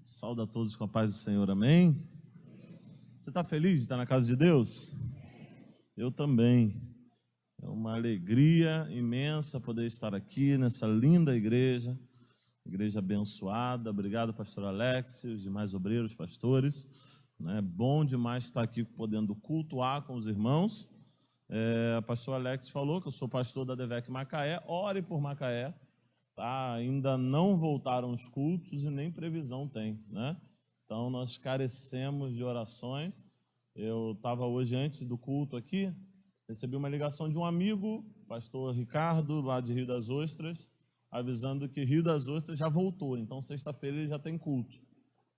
Saúde a todos com a paz do Senhor, amém? Você está feliz de estar na casa de Deus? Eu também. É uma alegria imensa poder estar aqui nessa linda igreja abençoada. Obrigado, pastor Alex, os demais obreiros, pastores. É bom demais estar aqui podendo cultuar com os irmãos. O pastor Alex falou que eu sou pastor da DEVEC Macaé. Ore por Macaé. Tá? Ainda não voltaram os cultos e nem previsão tem, né? Então nós carecemos de orações. Eu estava hoje antes do culto aqui, recebi uma ligação de um amigo, pastor Ricardo, lá de Rio das Ostras, avisando que Rio das Ostras já voltou, então sexta-feira ele já tem culto.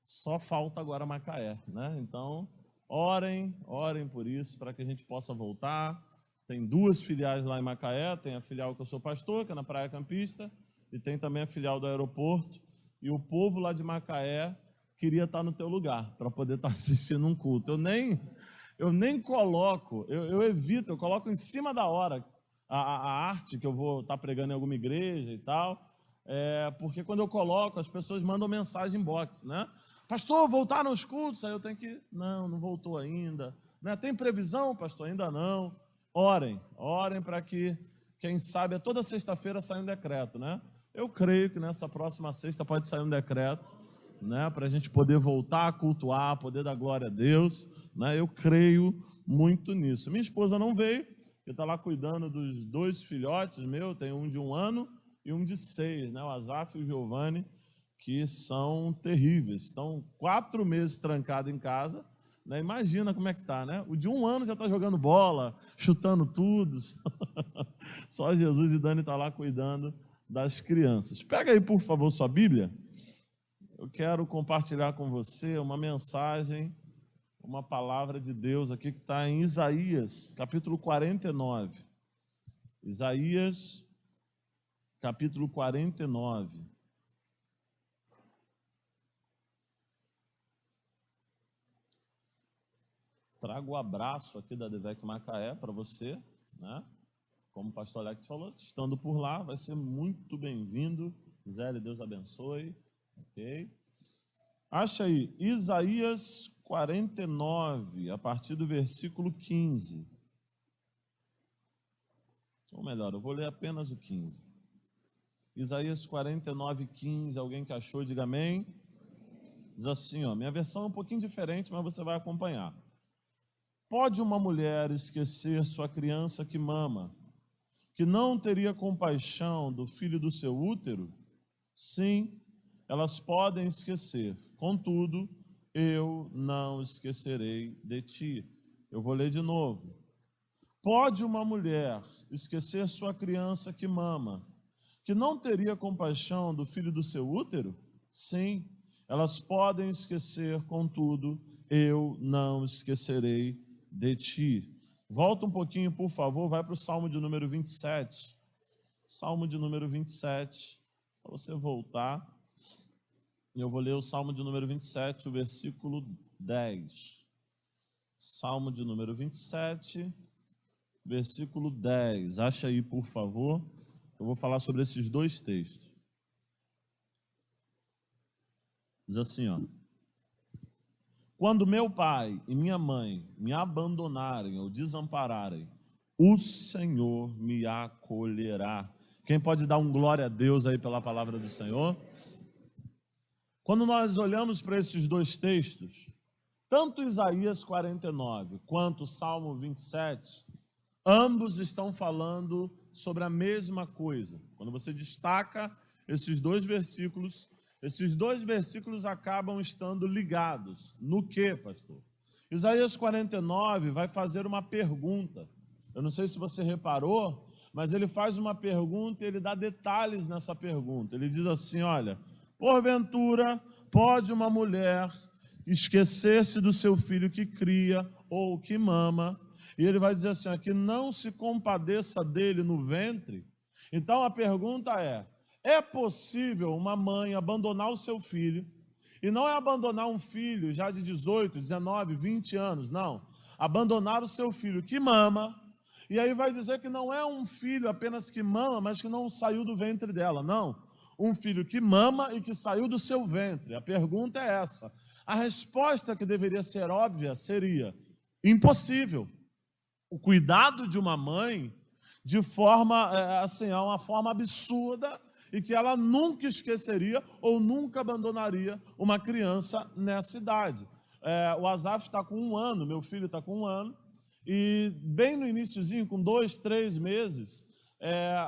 Só falta agora Macaé, né? Então orem por isso, para que a gente possa voltar. Tem duas filiais lá em Macaé, tem a filial que eu sou pastor, que é na Praia Campista, e tem também a filial do aeroporto, e o povo lá de Macaé queria estar no teu lugar, para poder estar assistindo um culto. Eu nem coloco, eu evito, eu coloco em cima da hora a arte que eu vou estar pregando em alguma igreja e tal, porque quando eu coloco, as pessoas mandam mensagem em box, né? Pastor, voltaram os cultos? Aí eu tenho que, não voltou ainda, né? Tem previsão, pastor? Ainda não. Orem para que, quem sabe, toda sexta-feira sai um decreto, né? Eu creio que nessa próxima sexta pode sair um decreto, né, para a gente poder voltar a cultuar, poder dar glória a Deus, né? Eu creio muito nisso. Minha esposa não veio, porque está lá cuidando dos dois filhotes meus, tem um de 1 ano e um de 6, né? O Azaf e o Giovanni, que são terríveis. Estão 4 meses trancados em casa, né? Imagina como é que está, né? O de 1 ano já está jogando bola, chutando tudo. Só Jesus e Dani estão lá cuidando das crianças. Pega aí, por favor, sua Bíblia. Eu quero compartilhar com você uma mensagem, uma palavra de Deus aqui que está em Isaías, capítulo 49. Isaías, capítulo 49. Trago o abraço aqui da DEVEC Macaé para você, né? Como o pastor Alex falou, estando por lá, vai ser muito bem-vindo. Zé, Deus abençoe. Ok? Acha aí, Isaías 49, a partir do versículo 15. Ou melhor, eu vou ler apenas o 15. Isaías 49, 15. Alguém que achou, diga amém. Diz assim, ó, minha versão é um pouquinho diferente, mas você vai acompanhar. Pode uma mulher esquecer sua criança que mama, que não teria compaixão do filho do seu útero? Sim, elas podem esquecer, contudo, eu não esquecerei de ti. Eu vou ler de novo. Pode uma mulher esquecer sua criança que mama, que não teria compaixão do filho do seu útero? Sim, elas podem esquecer, contudo, eu não esquecerei de ti. Volta um pouquinho, por favor, vai para o Salmo de número 27. Salmo de número 27, para você voltar. Eu vou ler o Salmo de número 27, o versículo 10. Salmo de número 27, versículo 10. Acha aí, por favor. Eu vou falar sobre esses dois textos. Diz assim, ó. Quando meu pai e minha mãe me abandonarem ou desampararem, o Senhor me acolherá. Quem pode dar um glória a Deus aí pela palavra do Senhor? Quando nós olhamos para esses dois textos, tanto Isaías 49 quanto Salmo 27, ambos estão falando sobre a mesma coisa. Quando você destaca esses dois versículos acabam estando ligados. No que, pastor? Isaías 49 vai fazer uma pergunta. Eu não sei se você reparou, mas ele faz uma pergunta e ele dá detalhes nessa pergunta. Ele diz assim, olha, porventura pode uma mulher esquecer-se do seu filho que cria ou que mama, e ele vai dizer assim, ó, que não se compadeça dele no ventre? Então a pergunta é possível uma mãe abandonar o seu filho, e não é abandonar um filho já de 18, 19, 20 anos, não. Abandonar o seu filho que mama, e aí vai dizer que não é um filho apenas que mama, mas que não saiu do ventre dela, não. um filho que mama e que saiu do seu ventre. A pergunta é essa. A resposta que deveria ser óbvia seria: impossível. O cuidado de uma mãe de forma, é uma forma absurda, e que ela nunca esqueceria ou nunca abandonaria uma criança nessa idade. O Asaf está com 1 ano, meu filho está com 1 ano, e bem no iniciozinho, com 2, 3 meses,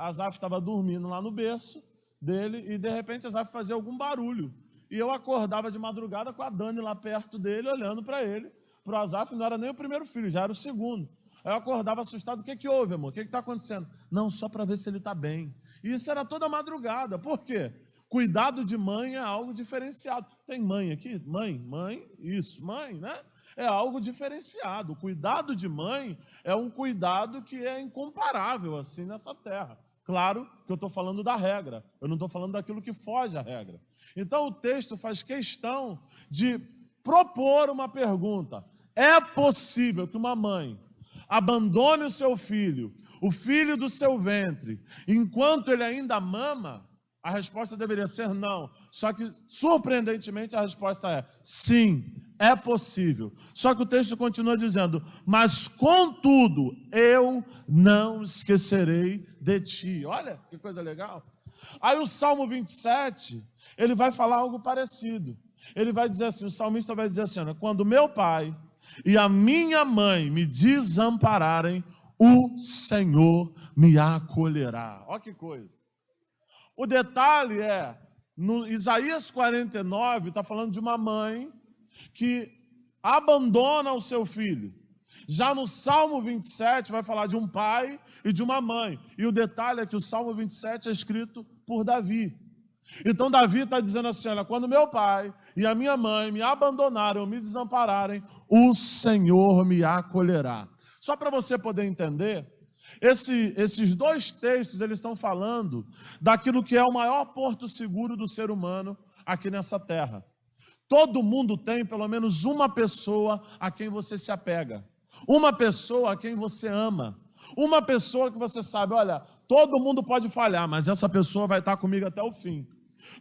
Asaf estava dormindo lá no berço dele, e de repente Asaf fazia algum barulho, e eu acordava de madrugada com a Dani lá perto dele, olhando para ele. Para o Asaf não era nem o primeiro filho, já era o segundo. Aí eu acordava assustado: o que houve, amor? O que está acontecendo? Não, só para ver se ele está bem. E isso era toda madrugada. Por quê? Cuidado de mãe é algo diferenciado. Tem mãe aqui? Mãe, isso, mãe, né? É algo diferenciado. O cuidado de mãe é um cuidado que é incomparável assim nessa terra. Claro que eu estou falando da regra, eu não estou falando daquilo que foge à regra. Então o texto faz questão de propor uma pergunta: é possível que uma mãe abandone o seu filho, o filho do seu ventre, enquanto ele ainda mama? A resposta deveria ser não. Só que, surpreendentemente, a resposta é sim, é possível. Só que o texto continua dizendo: mas contudo, eu não esquecerei de ti. Olha que coisa legal. Aí o Salmo 27, ele vai falar algo parecido. Ele vai dizer assim, o salmista vai dizer assim: quando meu pai e a minha mãe me desampararem, o Senhor me acolherá. Olha que coisa. O detalhe é, no Isaías 49, está falando de uma mãe que abandona o seu filho. Já no Salmo 27 vai falar de um pai e de uma mãe. E o detalhe é que o Salmo 27 é escrito por Davi. Então Davi está dizendo assim: olha, quando meu pai e a minha mãe me abandonarem, me desampararem, o Senhor me acolherá. Só para você poder entender, esses 2 textos, eles estão falando daquilo que é o maior porto seguro do ser humano aqui nessa terra. Todo mundo tem pelo menos uma pessoa a quem você se apega, uma pessoa a quem você ama, uma pessoa que você sabe: olha, todo mundo pode falhar, mas essa pessoa vai estar comigo até o fim.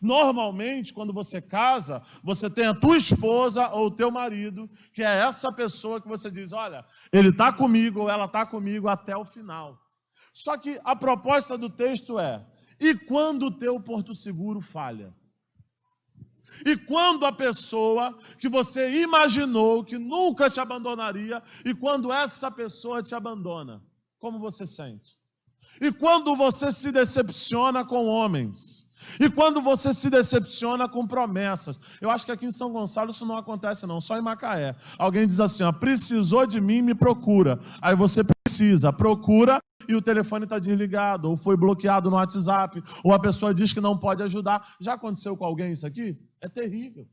Normalmente, quando você casa, você tem a tua esposa ou o teu marido, que é essa pessoa que você diz: olha, ele está comigo ou ela está comigo até o final. Só que a proposta do texto é: e quando o teu porto seguro falha? E quando a pessoa que você imaginou que nunca te abandonaria, e quando essa pessoa te abandona, como você sente? E quando você se decepciona com homens? E quando você se decepciona com promessas? Eu acho que aqui em São Gonçalo isso não acontece não, só em Macaé. Alguém diz assim: precisou de mim, me procura. Aí você procura e o telefone está desligado, ou foi bloqueado no WhatsApp, ou a pessoa diz que não pode ajudar. Já aconteceu com alguém isso aqui? É terrível.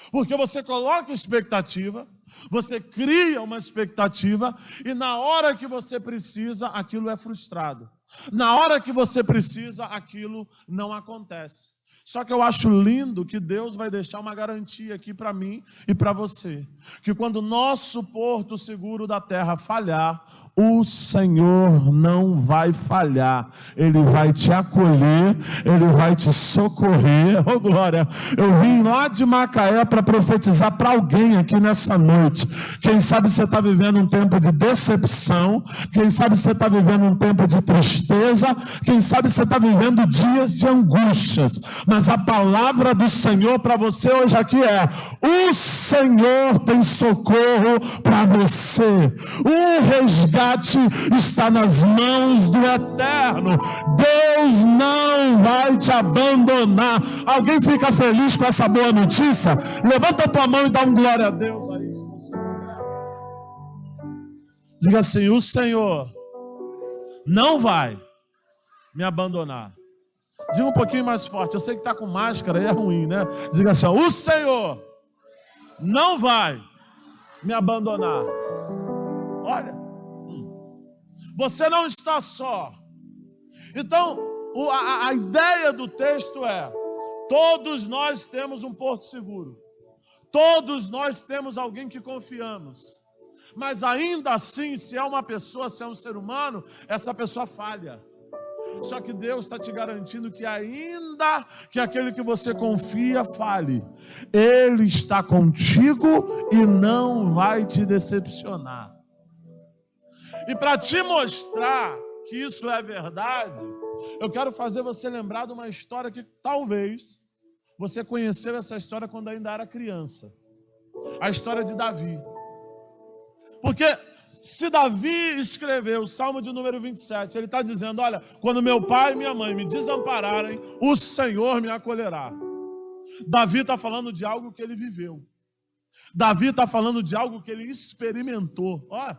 Porque você coloca expectativa, você cria uma expectativa, e na hora que você precisa, aquilo é frustrado. Na hora que você precisa, aquilo não acontece. Só que eu acho lindo que Deus vai deixar uma garantia aqui para mim e para você, que quando o nosso porto seguro da terra falhar, o Senhor não vai falhar. Ele vai te acolher, Ele vai te socorrer. Oh glória, eu vim lá de Macaé para profetizar para alguém aqui nessa noite. Quem sabe você está vivendo um tempo de decepção, quem sabe você está vivendo um tempo de tristeza, quem sabe você está vivendo dias de angústias, mas a palavra do Senhor para você hoje aqui é: o Senhor tem socorro para você. O resgate está nas mãos do Eterno. Deus não vai te abandonar. Alguém fica feliz com essa boa notícia? Levanta a tua mão e dá um glória a Deus aí, se você puder. Diga assim: o Senhor não vai me abandonar. Diga um pouquinho mais forte. Eu sei que está com máscara e é ruim, né? Diga assim: o Senhor não vai me abandonar. Olha, você não está só. Então, a ideia do texto é: todos nós temos um porto seguro, todos nós temos alguém que confiamos, mas ainda assim, se é uma pessoa, se é um ser humano, essa pessoa falha. Só que Deus está te garantindo que ainda que aquele que você confia fale, Ele está contigo e não vai te decepcionar. E para te mostrar que isso é verdade, eu quero fazer você lembrar de uma história que talvez você conheceu essa história quando ainda era criança. A história de Davi. Porque se Davi escreveu o Salmo de número 27, ele está dizendo, olha, quando meu pai e minha mãe me desampararem, o Senhor me acolherá. Davi está falando de algo que ele viveu. Davi está falando de algo que ele experimentou. Ó.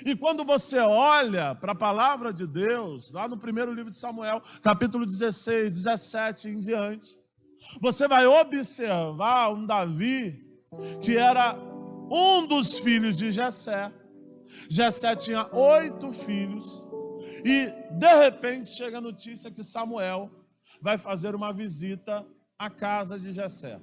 E quando você olha para a palavra de Deus, lá no primeiro livro de Samuel, capítulo 16, 17 em diante, você vai observar um Davi que era um dos filhos de Jessé. Jessé tinha 8 filhos e de repente chega a notícia que Samuel vai fazer uma visita à casa de Jessé.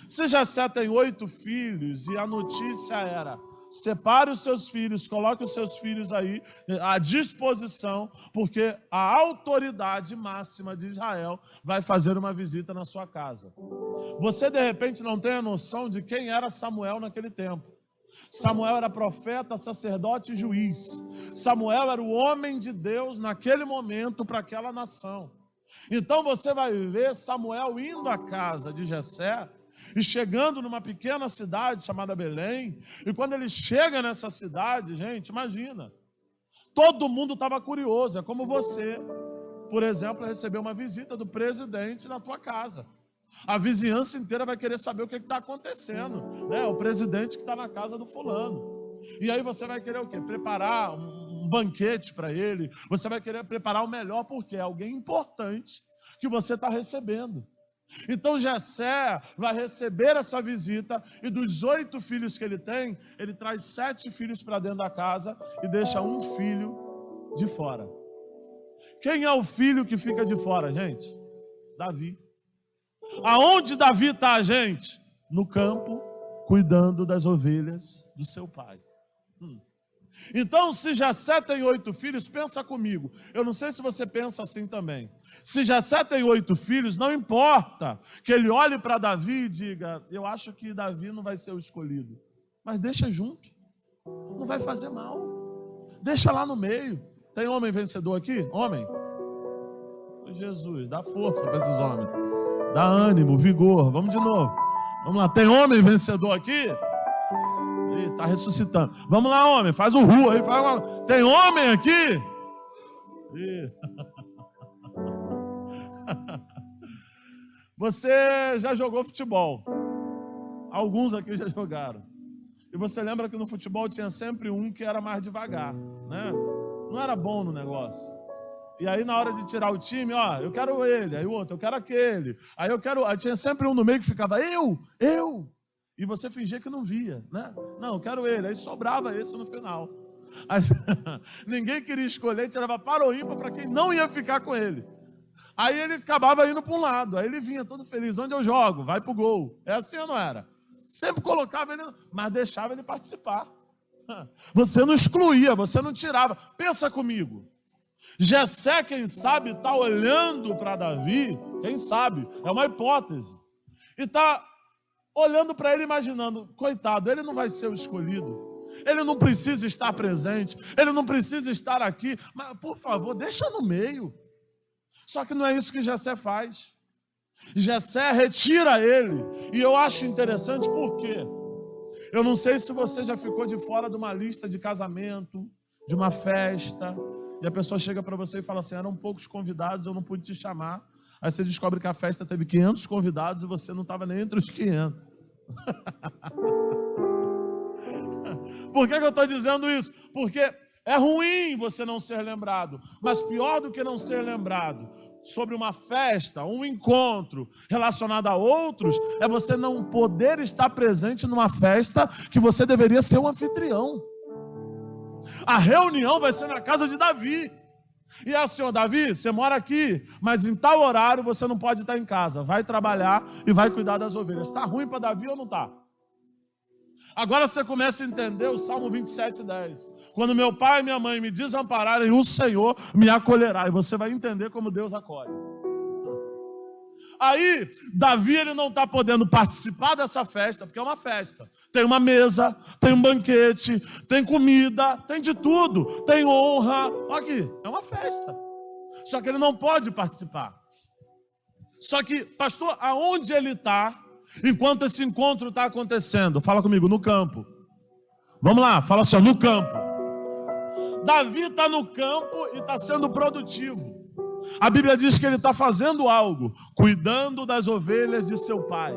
Se Jessé tem 8 filhos e a notícia era: separe os seus filhos, coloque os seus filhos aí à disposição, porque a autoridade máxima de Israel vai fazer uma visita na sua casa. Você de repente não tem a noção de quem era Samuel naquele tempo. Samuel era profeta, sacerdote e juiz. Samuel era o homem de Deus naquele momento para aquela nação. Então você vai ver Samuel indo à casa de Jessé e chegando numa pequena cidade chamada Belém. E quando ele chega nessa cidade, gente, imagina, todo mundo estava curioso. É como você, por exemplo, receber uma visita do presidente na tua casa. A vizinhança inteira vai querer saber o que está acontecendo, né? O presidente que está na casa do fulano. E aí você vai querer o quê? Preparar um banquete para ele. Você vai querer preparar o melhor, porque é alguém importante que você está recebendo. Então Jessé vai receber essa visita e dos 8 filhos que ele tem, ele traz 7 filhos para dentro da casa e deixa um filho de fora. Quem é o filho que fica de fora, gente? Davi. Aonde Davi está, gente? No campo, cuidando das ovelhas do seu pai. Então, se Jessé tem 8 filhos, pensa comigo. Eu não sei se você pensa assim também. Se Jessé tem 8 filhos, não importa que ele olhe para Davi e diga: eu acho que Davi não vai ser o escolhido. Mas deixa junto. Não vai fazer mal. Deixa lá no meio. Tem homem vencedor aqui? Homem? Jesus, dá força para esses homens. Dá ânimo, vigor. Vamos de novo. Vamos lá. Tem homem vencedor aqui? Está ressuscitando. Vamos lá, homem. Faz o ru aí. Tem homem aqui? Você já jogou futebol. Alguns aqui já jogaram. E você lembra que no futebol tinha sempre um que era mais devagar, né? Não era bom no negócio. E aí na hora de tirar o time, ó, eu quero ele. Aí o outro, eu quero aquele. Aí eu quero... Aí tinha sempre um no meio que ficava, eu. E você fingia que não via, né? Não, eu quero ele. Aí sobrava esse no final. Aí, ninguém queria escolher, tirava para o ímpar para quem não ia ficar com ele. Aí ele acabava indo para um lado. Aí ele vinha todo feliz. Onde eu jogo? Vai pro gol. É assim ou não era? Sempre colocava ele, mas deixava ele participar. Você não excluía, você não tirava. Pensa comigo. Jessé, quem sabe, está olhando para Davi. Quem sabe? É uma hipótese. E está olhando para ele, imaginando, coitado, ele não vai ser o escolhido, ele não precisa estar presente, ele não precisa estar aqui, mas por favor, deixa no meio. Só que não é isso que Jessé faz. Jessé retira ele, e eu acho interessante porque eu não sei se você já ficou de fora de uma lista de casamento, de uma festa, e a pessoa chega para você e fala assim: eram poucos convidados, eu não pude te chamar. Aí você descobre que a festa teve 500 convidados e você não estava nem entre os 500. Por que eu estou dizendo isso? Porque é ruim você não ser lembrado. Mas pior do que não ser lembrado sobre uma festa, um encontro relacionado a outros, é você não poder estar presente numa festa que você deveria ser um anfitrião. A reunião vai ser na casa de Davi. E é assim, ó, Davi, você mora aqui, mas em tal horário você não pode estar em casa. Vai trabalhar e vai cuidar das ovelhas. Está ruim para Davi ou não está? Agora você começa a entender o Salmo 27:10. Quando meu pai e minha mãe me desampararem, o Senhor me acolherá. E você vai entender como Deus acolhe. Aí, Davi, ele não está podendo participar dessa festa, porque é uma festa. Tem uma mesa, tem um banquete, tem comida, tem de tudo. Tem honra. Olha aqui, é uma festa. Só que ele não pode participar. Só que, pastor, aonde ele está, enquanto esse encontro está acontecendo? Fala comigo, no campo. Vamos lá, fala assim, ó, no campo. Davi está no campo e está sendo produtivo. A Bíblia diz que ele está fazendo algo, cuidando das ovelhas de seu pai.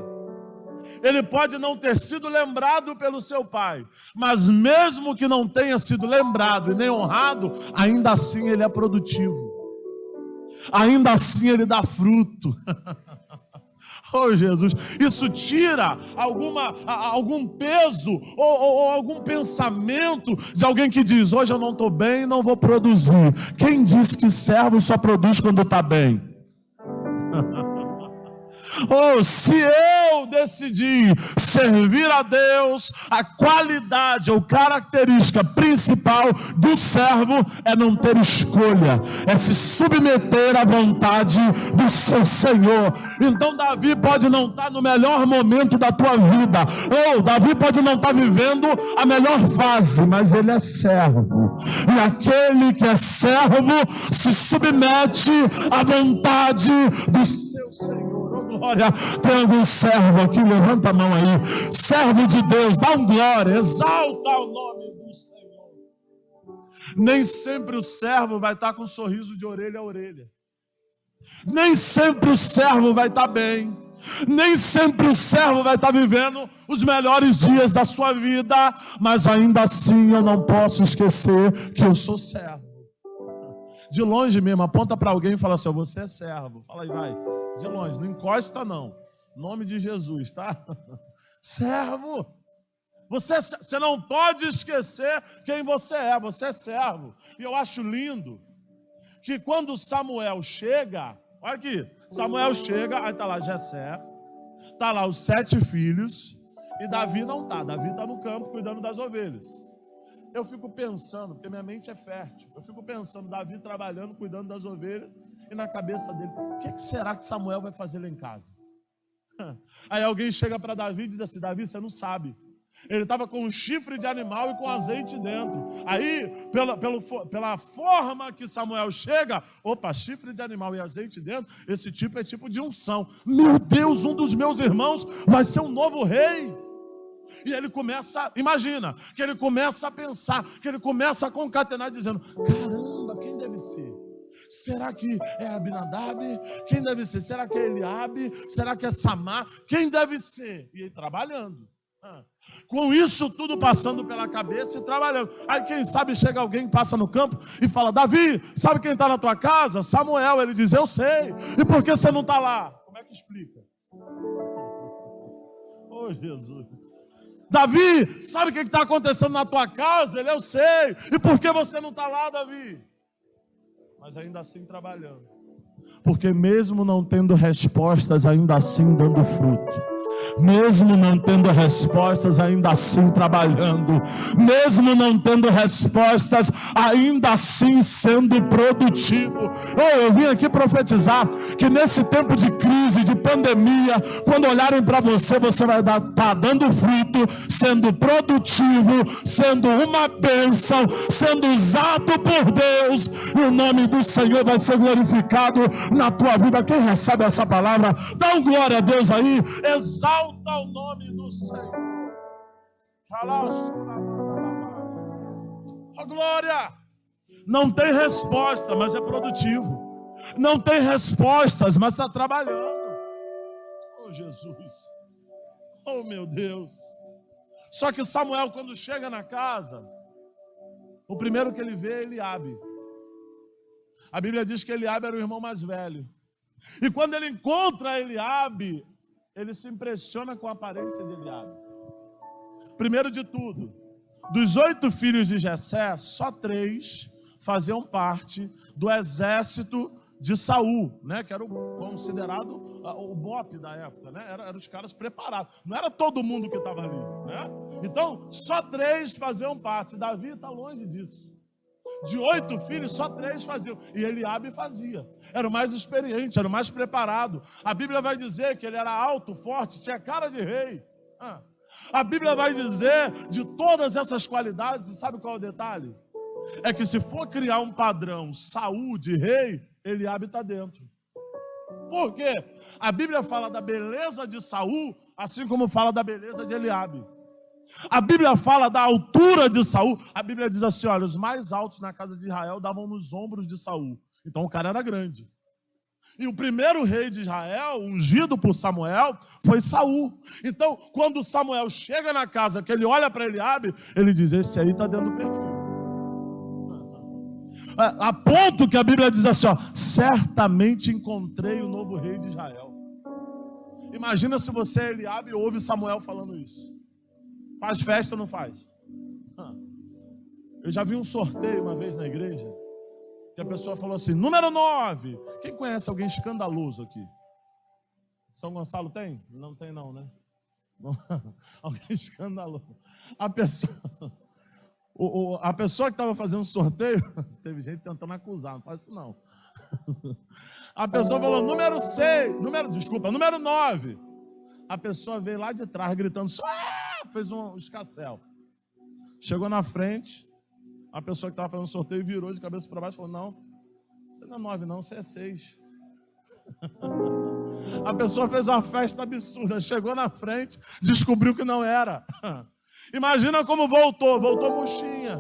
Ele pode não ter sido lembrado pelo seu pai, mas mesmo que não tenha sido lembrado e nem honrado, ainda assim ele é produtivo. Ainda assim ele dá fruto. Oh Jesus, isso tira algum peso ou algum pensamento de alguém que diz, hoje eu não estou bem, não vou produzir. Quem disse que servo só produz quando está bem? Ou se eu decidir servir a Deus, a qualidade ou característica principal do servo é não ter escolha, é se submeter à vontade do seu Senhor. Então Davi pode não estar no melhor momento da tua vida, ou Davi pode não estar vivendo a melhor fase, mas ele é servo. E aquele que é servo se submete à vontade do seu Senhor. Glória, tem algum servo aqui? Levanta a mão aí. Servo de Deus, dá um glória, exalta o nome do Senhor. Nem sempre o servo vai estar com um sorriso de orelha a orelha. Nem sempre o servo vai estar bem. Nem sempre o servo vai estar vivendo os melhores dias da sua vida. Mas ainda assim eu não posso esquecer que eu sou servo. De longe mesmo, aponta para alguém e fala assim, você é servo. Fala aí, vai. De longe, não encosta não. Em nome de Jesus, tá? Servo. Você não pode esquecer quem você é servo. E eu acho lindo que quando Samuel chega, olha aqui, Samuel chega, aí está lá Jessé, está lá os 7 filhos, e Davi não está. Davi está no campo cuidando das ovelhas. Eu fico pensando, porque minha mente é fértil, eu fico pensando, Davi trabalhando, cuidando das ovelhas, e na cabeça dele, o que será que Samuel vai fazer lá em casa? Aí alguém chega para Davi e diz assim, Davi, você não sabe. Ele estava com um chifre de animal e com azeite dentro. Aí, pela forma que Samuel chega, opa, chifre de animal e azeite dentro, esse tipo é tipo de unção. Meu Deus, um dos meus irmãos vai ser um novo rei. E ele começa, imagina, que ele começa a pensar, que ele começa a concatenar, dizendo, caramba, quem deve ser? Será que é Abinadab? Quem deve ser? Será que é Eliabe? Será que é Samar? Quem deve ser? E ele trabalhando. Com isso tudo passando pela cabeça e trabalhando. Aí quem sabe chega alguém, passa no campo e fala, Davi, sabe quem está na tua casa? Samuel. Ele diz, eu sei. E por que você não está lá? Como é que explica? Oh Jesus. Davi, sabe o que está acontecendo na tua casa? Eu sei. E por que você não está lá, Davi? Mas ainda assim trabalhando. Porque mesmo não tendo respostas, ainda assim dando fruto. Mesmo não tendo respostas, ainda assim trabalhando. Mesmo não tendo respostas, ainda assim sendo produtivo. Eu vim aqui profetizar que nesse tempo de crise, de pandemia, quando olharem para você, você vai estar dando fruto, sendo produtivo, sendo uma bênção, sendo usado por Deus, e o nome do Senhor vai ser glorificado na tua vida. Quem recebe essa palavra, dá um glória a Deus aí, exalta o nome do Senhor. A glória. Não tem resposta, mas é produtivo. Não tem respostas, mas está trabalhando. Oh Jesus. Oh meu Deus. Só que Samuel, quando chega na casa, o primeiro que ele vê é Eliabe. A Bíblia diz que Eliabe era o irmão mais velho. E quando ele encontra Eliabe, ele se impressiona com a aparência de Eliabe. Primeiro de tudo, dos 8 filhos de Jessé, só 3 faziam parte do exército de Saul, né? Que era considerado o bope da época, né? Eram os caras preparados. Não era todo mundo que estava ali, né? Então, só 3 faziam parte. Davi está longe disso. De 8 filhos, só 3 faziam. E Eliabe fazia. Era o mais experiente, era o mais preparado. A Bíblia vai dizer que ele era alto, forte, tinha cara de rei. A Bíblia vai dizer de todas essas qualidades. E sabe qual é o detalhe? É que se for criar um padrão Saul de rei, Eliabe está dentro. Por quê? A Bíblia fala da beleza de Saul, assim como fala da beleza de Eliabe. A Bíblia fala da altura de Saul. A Bíblia diz assim, olha, os mais altos na casa de Israel davam nos ombros de Saul. Então o cara era grande. E o primeiro rei de Israel, ungido por Samuel, foi Saul. Então, quando Samuel chega na casa, que ele olha para Eliabe, ele diz, esse aí está dentro do perfil. A ponto que a Bíblia diz assim, ó, certamente encontrei o novo rei de Israel. Imagina se você é Eliabe e ouve Samuel falando isso. Faz festa ou não faz? Eu já vi um sorteio uma vez na igreja, que a pessoa falou assim, número 9. Quem conhece alguém escandaloso aqui? São Gonçalo tem? Não tem não, né? Alguém escandaloso. A pessoa que estava fazendo sorteio, teve gente tentando acusar, não faz isso não. A pessoa falou, número 9. A pessoa veio lá de trás gritando, fez um escassel. Chegou na frente, a pessoa que estava fazendo sorteio virou de cabeça para baixo e falou, não, você não é 9 não, você é 6. A pessoa fez uma festa absurda, chegou na frente, descobriu que não era. Imagina como voltou murchinha.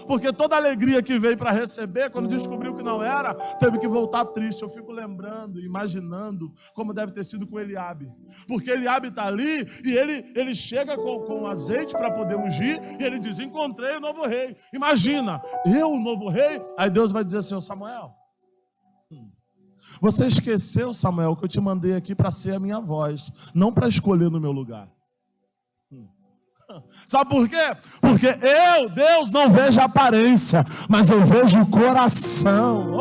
Porque toda a alegria que veio para receber, quando descobriu que não era, teve que voltar triste. Eu fico lembrando, imaginando como deve ter sido com Eliabe. Porque Eliabe está ali e ele chega com azeite para poder ungir e ele diz, encontrei o novo rei. Imagina, eu o novo rei? Aí Deus vai dizer assim, ô Samuel, você esqueceu, Samuel, que eu te mandei aqui para ser a minha voz, não para escolher no meu lugar. Sabe por quê? Porque eu, Deus, não vejo a aparência, mas eu vejo o coração.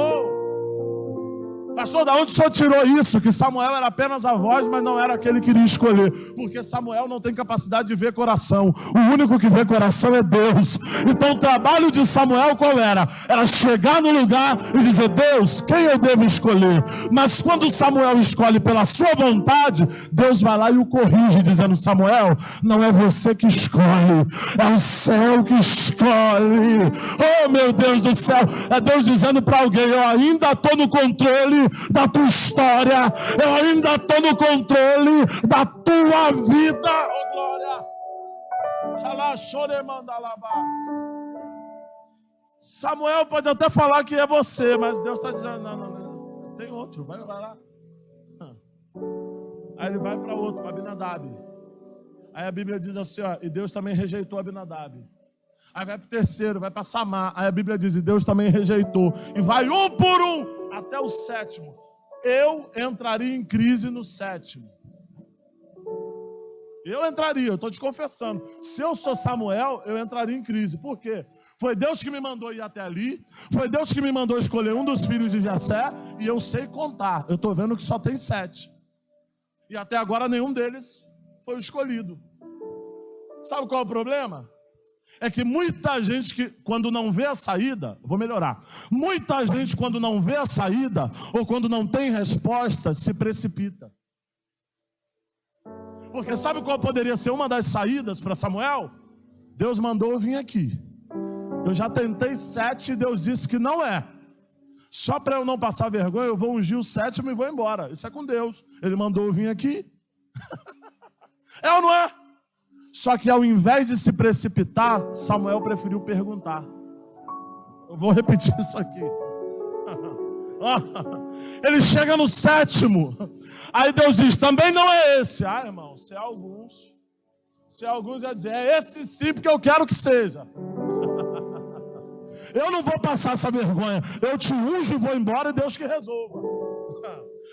Pastor, de onde o senhor tirou isso? Que Samuel era apenas a voz, mas não era aquele que iria escolher. Porque Samuel não tem capacidade de ver coração. O único que vê coração é Deus. Então o trabalho de Samuel qual era? Era chegar no lugar e dizer, Deus, quem eu devo escolher? Mas quando Samuel escolhe pela sua vontade, Deus vai lá e o corrige, dizendo, Samuel, não é você que escolhe, é o céu que escolhe. Oh, meu Deus do céu, é Deus dizendo para alguém, eu ainda estou no controle da tua história, eu ainda estou no controle da tua vida. Oh, glória! Samuel pode até falar que é você, mas Deus está dizendo, não, tem outro, vai lá. Aí ele vai para outro, para Abinadab. Aí a Bíblia diz assim, ó, e Deus também rejeitou Abinadab. Aí vai para o terceiro, vai para Samar. Aí a Bíblia diz, e Deus também rejeitou. E vai um por um, até o 7º. Eu entraria em crise no 7º. Eu estou te confessando. Se eu sou Samuel, eu entraria em crise. Por quê? Foi Deus que me mandou ir até ali. Foi Deus que me mandou escolher um dos filhos de Jessé. E eu sei contar. Eu estou vendo que só tem 7. E até agora nenhum deles foi escolhido. Sabe qual é o problema? É que muita gente que quando não vê a saída, vou melhorar. Muita gente quando não vê a saída ou quando não tem resposta, se precipita. Porque sabe qual poderia ser uma das saídas para Samuel? Deus mandou eu vir aqui. Eu já tentei 7 e Deus disse que não é. Só para eu não passar vergonha, eu vou ungir o 7º e vou embora. Isso é com Deus. Ele mandou eu vir aqui. É ou não é? Só que ao invés de se precipitar, Samuel preferiu perguntar. Eu vou repetir isso aqui. Ele chega no 7º. Aí Deus diz, também não é esse. Ah, irmão, se é alguns ia dizer, é esse sim, porque eu quero que seja. Eu não vou passar essa vergonha. Eu te unjo e vou embora e Deus que resolva.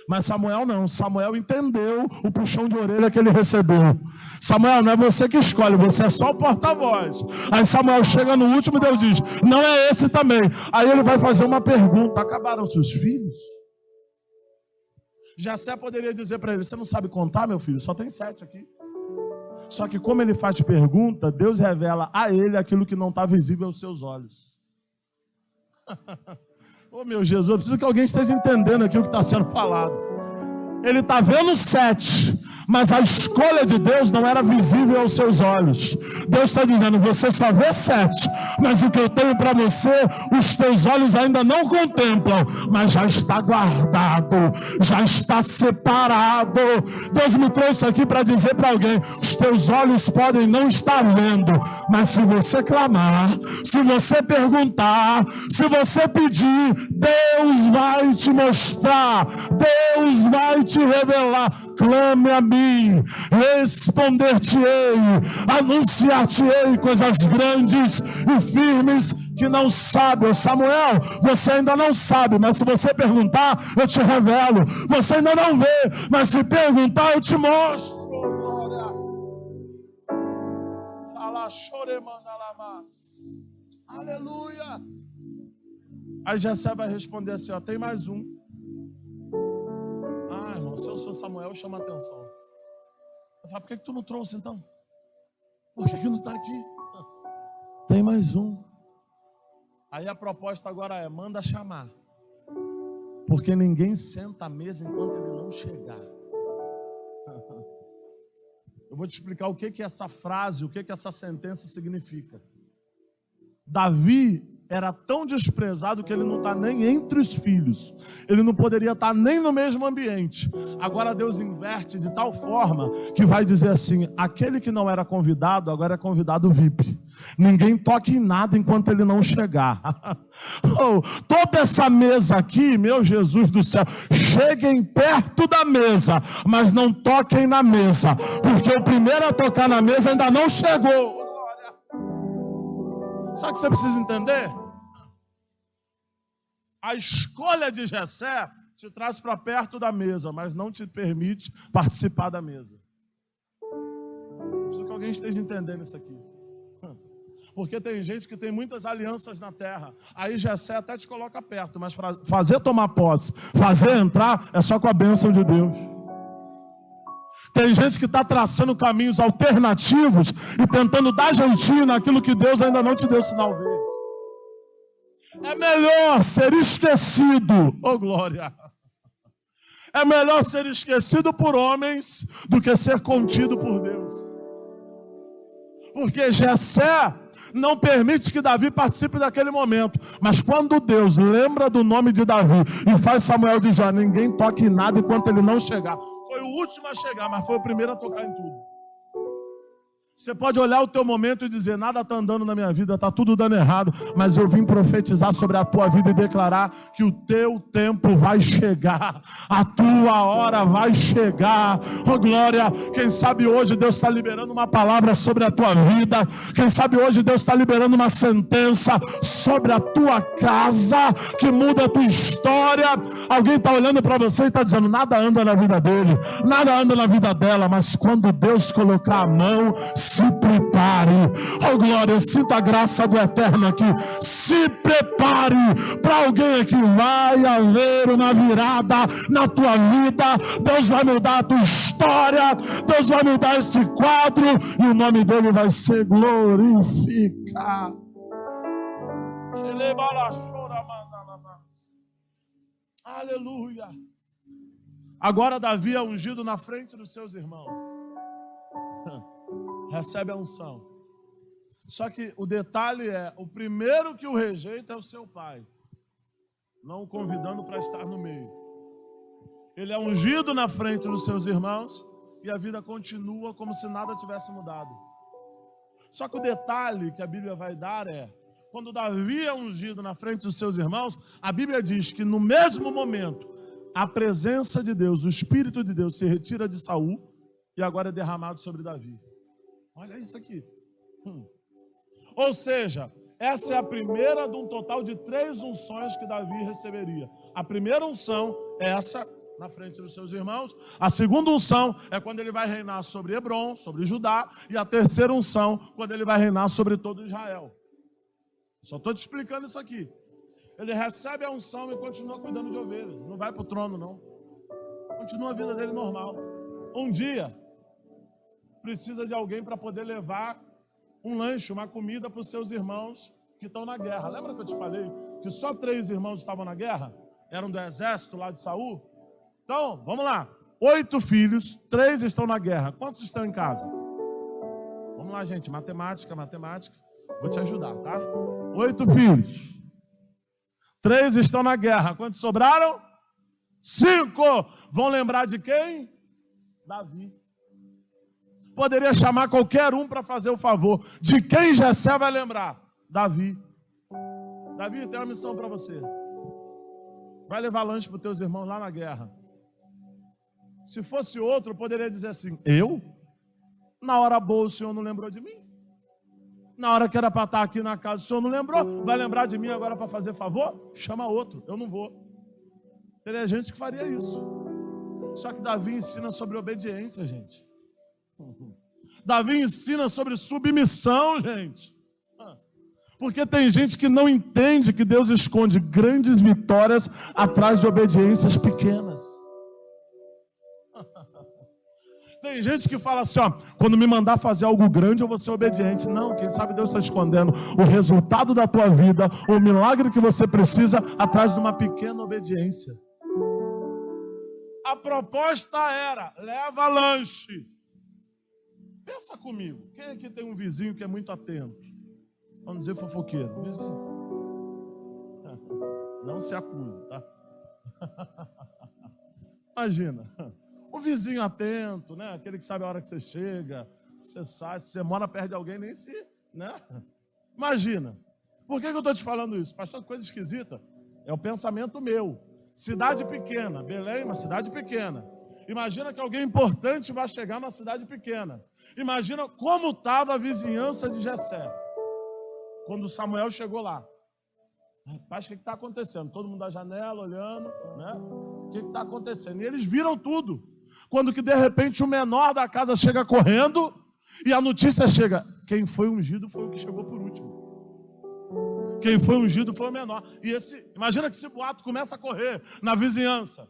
Mas Samuel não, Samuel entendeu o puxão de orelha que ele recebeu. Samuel, não é você que escolhe, você é só o porta-voz. Aí Samuel chega no último e Deus diz, não é esse também. Aí ele vai fazer uma pergunta, acabaram seus filhos? Jessé poderia dizer para ele, você não sabe contar, meu filho? Só tem 7 aqui. Só que como ele faz pergunta, Deus revela a ele aquilo que não está visível aos seus olhos. Oh meu Jesus, eu preciso que alguém esteja entendendo aqui o que está sendo falado. Ele está vendo 7, mas a escolha de Deus não era visível aos seus olhos. Deus está dizendo, você só vê 7, mas o que eu tenho para você, os teus olhos ainda não contemplam, mas já está guardado, já está separado. Deus me trouxe aqui para dizer para alguém, os teus olhos podem não estar vendo, mas se você clamar, se você perguntar, se você pedir, Deus vai te mostrar, Deus vai te revelar. Clame a mim, responder-te-ei, anunciar-te-ei coisas grandes e firmes que não sabe. Ô Samuel, você ainda não sabe, mas se você perguntar, eu te revelo. Você ainda não vê, mas se perguntar, eu te mostro. Glória. Aleluia. Aí Jessé vai responder assim, ó, tem mais um. Ah, irmão, se eu sou Samuel, chama atenção. Eu falo, por que tu não trouxe então? Por que não está aqui? Tem mais um. Aí a proposta agora é, manda chamar. Porque ninguém senta à mesa enquanto ele não chegar. Eu vou te explicar o que essa frase, o que essa sentença significa. Davi era tão desprezado que ele não está nem entre os filhos. Ele não poderia estar nem no mesmo ambiente. Agora Deus inverte de tal forma que vai dizer assim, aquele que não era convidado, agora é convidado VIP. Ninguém toque em nada enquanto ele não chegar. Oh, toda essa mesa aqui, meu Jesus do céu, cheguem perto da mesa, mas não toquem na mesa, porque o primeiro a tocar na mesa ainda não chegou. Sabe o que você precisa entender? A escolha de Jessé te traz para perto da mesa, mas não te permite participar da mesa. Preciso que alguém esteja entendendo isso aqui. Porque tem gente que tem muitas alianças na terra. Aí Jessé até te coloca perto, mas fazer tomar posse, fazer entrar, é só com a bênção de Deus. Tem gente que está traçando caminhos alternativos e tentando dar jeitinho naquilo que Deus ainda não te deu sinal verde. É melhor ser esquecido, oh glória. É melhor ser esquecido por homens do que ser contido por Deus. Porque Jessé não permite que Davi participe daquele momento. Mas quando Deus lembra do nome de Davi e faz Samuel dizer, ninguém toque em nada enquanto ele não chegar. Foi o último a chegar, mas foi o primeiro a tocar em tudo. Você pode olhar o teu momento e dizer, nada está andando na minha vida, está tudo dando errado, mas eu vim profetizar sobre a tua vida e declarar que o teu tempo vai chegar, a tua hora vai chegar. Oh glória, quem sabe hoje Deus está liberando uma palavra sobre a tua vida, quem sabe hoje Deus está liberando uma sentença sobre a tua casa, que muda a tua história. Alguém está olhando para você e está dizendo, nada anda na vida dele, nada anda na vida dela, mas quando Deus colocar a mão, se prepare. Oh glória, eu sinto a graça do Eterno aqui. Se prepare para alguém aqui. Vai haver uma virada na tua vida. Deus vai mudar a tua história. Deus vai mudar esse quadro e o nome dele vai ser glorificado. Aleluia. Agora Davi é ungido na frente dos seus irmãos. Recebe a unção. Só que o detalhe é, o primeiro que o rejeita é o seu pai, não o convidando para estar no meio. Ele é ungido na frente dos seus irmãos e a vida continua como se nada tivesse mudado. Só que o detalhe que a Bíblia vai dar é, quando Davi é ungido na frente dos seus irmãos, a Bíblia diz que no mesmo momento, a presença de Deus, o Espírito de Deus se retira de Saul e agora é derramado sobre Davi. Olha isso aqui. Ou seja, essa é a primeira de um total de 3 unções que Davi receberia. A primeira unção é essa, na frente dos seus irmãos. A segunda unção é quando ele vai reinar sobre Hebrom, sobre Judá. E a terceira unção, quando ele vai reinar sobre todo Israel. Só estou te explicando isso aqui. Ele recebe a unção e continua cuidando de ovelhas. Não vai para o trono, não. Continua a vida dele normal. Um dia, precisa de alguém para poder levar um lanche, uma comida para os seus irmãos que estão na guerra. Lembra que eu te falei que só 3 irmãos estavam na guerra? Eram do exército lá de Saul? Então, vamos lá. 8 filhos, 3 estão na guerra. Quantos estão em casa? Vamos lá, gente. Matemática. Vou te ajudar, tá? 8 filhos. 3 estão na guerra. Quantos sobraram? 5. Vão lembrar de quem? Davi. Poderia chamar qualquer um para fazer o favor. De quem Jessé vai lembrar? Davi. Davi, tem uma missão para você. Vai levar lanche para os teus irmãos lá na guerra. Se fosse outro, eu poderia dizer assim: eu? Na hora boa o Senhor não lembrou de mim? Na hora que era para estar aqui na casa, o Senhor não lembrou? Vai lembrar de mim agora para fazer favor? Chama outro, eu não vou. Teria gente que faria isso. Só que Davi ensina sobre obediência, gente. Davi ensina sobre submissão, gente. Porque tem gente que não entende que Deus esconde grandes vitórias atrás de obediências pequenas. Tem gente que fala assim, ó, quando me mandar fazer algo grande eu vou ser obediente. Não, quem sabe Deus está escondendo o resultado da tua vida, o milagre que você precisa atrás de uma pequena obediência. A proposta era, leva lanche. Pensa comigo, quem aqui tem um vizinho que é muito atento? Vamos dizer fofoqueiro, vizinho. Não se acuse, tá? Imagina, o vizinho atento, né? Aquele que sabe a hora que você chega, você sai, se você mora perto de alguém, nem se, né? Imagina. Por que eu estou te falando isso? Pastor, que coisa esquisita. É o pensamento meu. Cidade pequena, Belém, uma cidade pequena. Imagina que alguém importante vai chegar numa cidade pequena. Imagina como estava a vizinhança de Jessé quando Samuel chegou lá. Rapaz, o que está acontecendo? Todo mundo da janela olhando, né? O que está acontecendo? E eles viram tudo. Quando que de repente o menor da casa chega correndo e a notícia chega: quem foi ungido foi o que chegou por último. Quem foi ungido foi o menor. E imagina que esse boato começa a correr na vizinhança.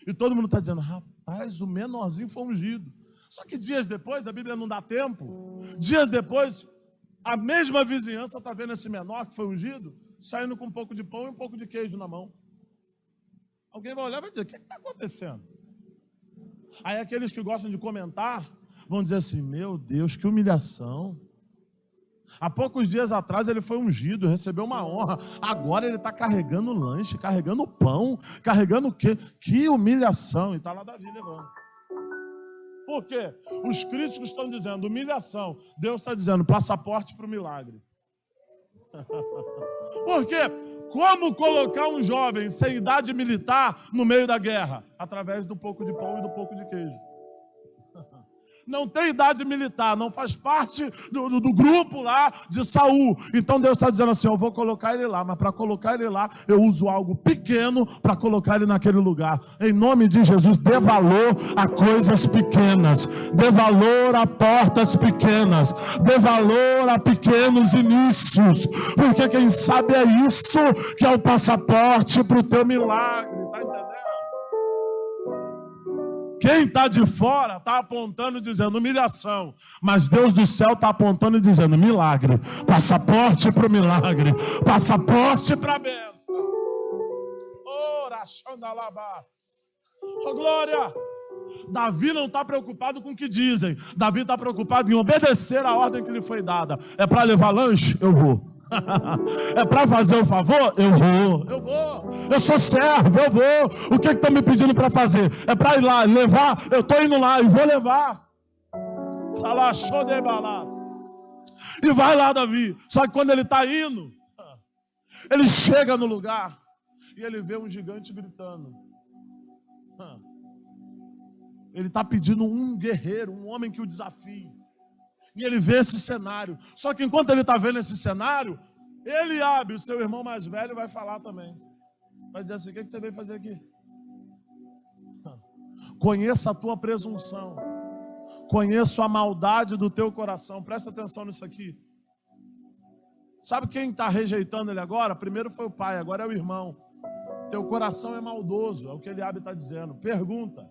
E todo mundo está dizendo: rapaz, o menorzinho foi ungido. Só que dias depois, a Bíblia não dá tempo. Dias depois, a mesma vizinhança está vendo esse menor que foi ungido saindo com um pouco de pão e um pouco de queijo na mão. Alguém vai olhar e vai dizer: o que está acontecendo? Aí aqueles que gostam de comentar vão dizer assim: meu Deus, que humilhação. Há poucos dias atrás ele foi ungido, recebeu uma honra. Agora ele está carregando lanche, carregando pão, carregando o quê? Que humilhação. E está lá Davi levando. Por quê? Os críticos estão dizendo humilhação. Deus está dizendo passaporte para o milagre. Por quê? Como colocar um jovem sem idade militar no meio da guerra? Através do pouco de pão e do pouco de queijo. Não tem idade militar, não faz parte do grupo lá de Saul. Então Deus está dizendo assim: eu vou colocar ele lá, mas para colocar ele lá, eu uso algo pequeno para colocar ele naquele lugar. Em nome de Jesus, dê valor a coisas pequenas, dê valor a portas pequenas, dê valor a pequenos inícios, porque quem sabe é isso que é o passaporte para o teu milagre, está entendendo? Quem está de fora está apontando e dizendo humilhação, mas Deus do céu está apontando e dizendo milagre, passaporte para o milagre, passaporte para a bênção. Oh, glória! Davi não está preocupado com o que dizem, Davi está preocupado em obedecer a ordem que lhe foi dada. É para levar lanche? Eu vou. É para fazer o favor? Eu vou. Eu sou servo, eu vou. O que estão me pedindo para fazer? É para ir lá, levar? Eu estou indo lá e vou levar. E vai lá, Davi. Só que quando ele está indo, ele chega no lugar e ele vê um gigante gritando. Ele está pedindo um guerreiro, um homem que o desafie. E ele vê esse cenário. Só que enquanto ele está vendo esse cenário, Eliabe, o seu irmão mais velho, vai falar também. Vai dizer assim: o que você veio fazer aqui? Conheça a tua presunção. Conheço a maldade do teu coração. Presta atenção nisso aqui. Sabe quem está rejeitando ele agora? Primeiro foi o pai, agora é o irmão. Teu coração é maldoso, é o que Eliabe está dizendo. Pergunta: